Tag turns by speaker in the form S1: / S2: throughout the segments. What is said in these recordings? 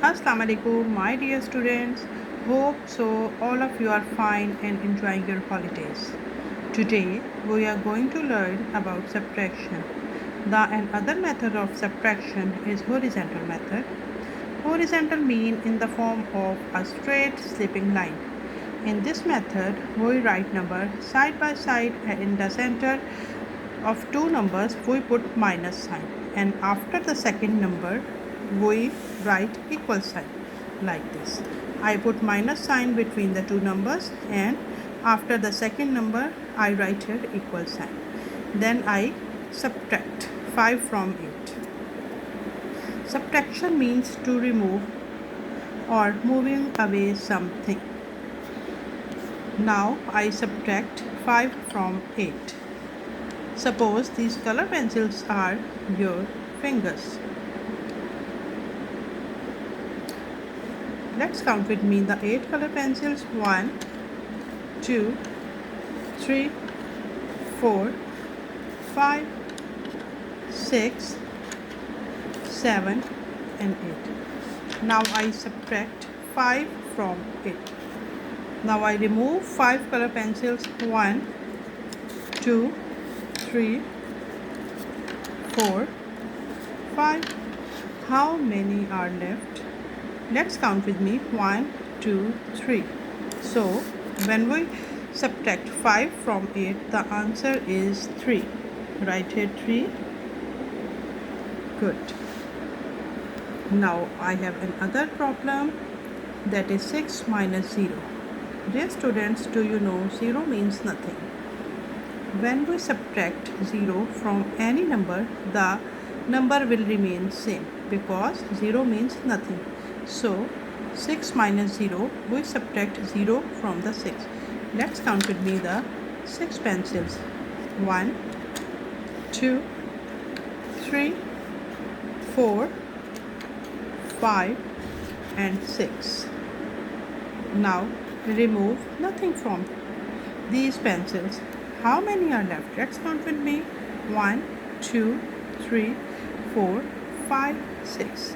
S1: Assalamu alaikum, my dear students. Hope so all of you are fine and enjoying your holidays. Today we are going to learn about subtraction. The another method of subtraction is horizontal method. Horizontal mean in the form of a straight sloping line. In this method, we write number side by side and in the center of two numbers we put minus sign, and after the second number we write equal sign like this. I put minus sign between the two numbers, and after the second number I write here equal sign. Then I subtract 5 from 8. Subtraction means to remove or moving away something. Now I subtract 5 from 8. Suppose these color pencils are your fingers. Let's count with me the 8 color pencils. 1, 2, 3, 4, 5, 6, 7 and 8. Now I subtract 5 from 8. Now I remove 5 color pencils. 1, 2, 3, 4, 5. How many are left? Let's count with me. 1, 2, 3. So when we subtract 5 from 8, the answer is 3. Write here 3. Good. Now I have another problem, that is 6 minus 0. Dear students, do you know 0 means nothing? When we subtract 0 from any number, the number will remain same because 0 means nothing. So 6 minus 0, we subtract 0 from the 6. Let's count with me the 6 pencils. 1, 2, 3, 4, 5 and 6. Now remove nothing from these pencils. How many are left? Let's count with me. 1, 2, 3, 4, 5, 6.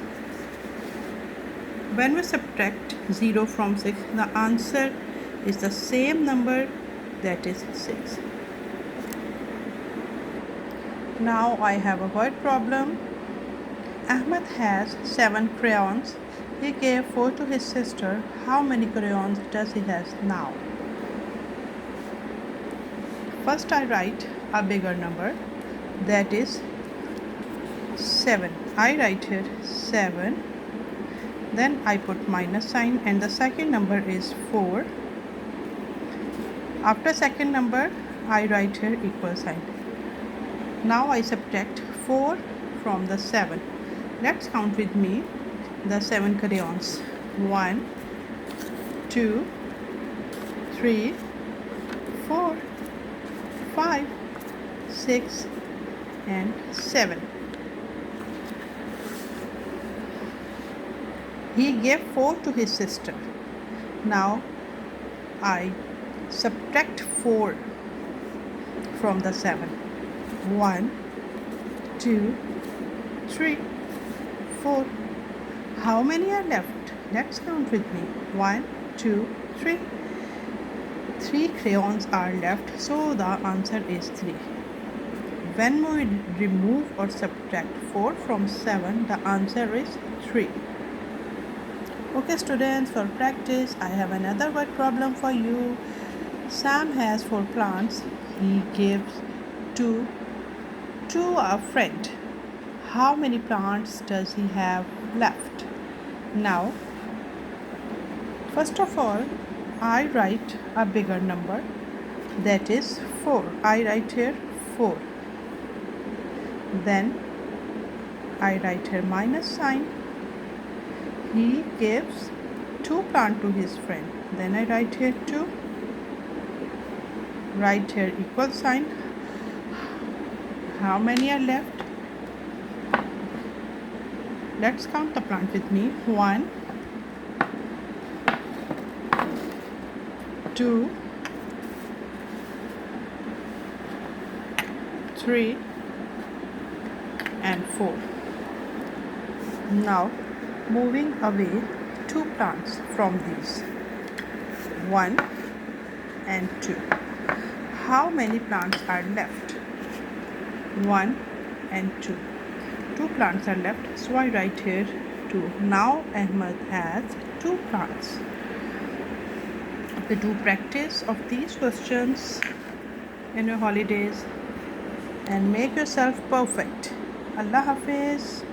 S1: When we subtract 0 from 6, the answer is the same number, that is 6. Now I have a word problem. Ahmed has 7 crayons. He gave 4 to his sister. How many crayons does he have now? First I write a bigger number, that is 7. I write here 7. Then I put minus sign and the second number is 4. After second number I write here equal sign. Now I subtract 4 from the 7. Let's count with me the 7 crayons. 1, 2, 3, 4, 5, 6 and 7. He gave 4 to his sister. Now I subtract 4 from the 7. 1, 2, 3, 4. How many are left? Let's count with me. 1, 2, 3. 3 crayons are left, so the answer is 3. When we remove or subtract 4 from 7, the answer is 3. Okay students, for practice I have another word problem for you. Sam has 4 plants. He gives 2 to a friend. How many plants does he have left? Now, first of all, I write a bigger number, that is 4. I write here 4. Then I write here minus sign. He gives 2 plants to his friend. Then I write here 2. Write here equal sign. How many are left? Let's count the plant with me. 1, 2, 3 and 4. Now moving away 2 plants from these, 1 and 2. How many plants are left? 1 and 2. 2 plants are left, so I write here 2. Now Ahmed has 2 plants. Okay, do practice of these questions in your holidays and make yourself perfect. Allah Hafiz.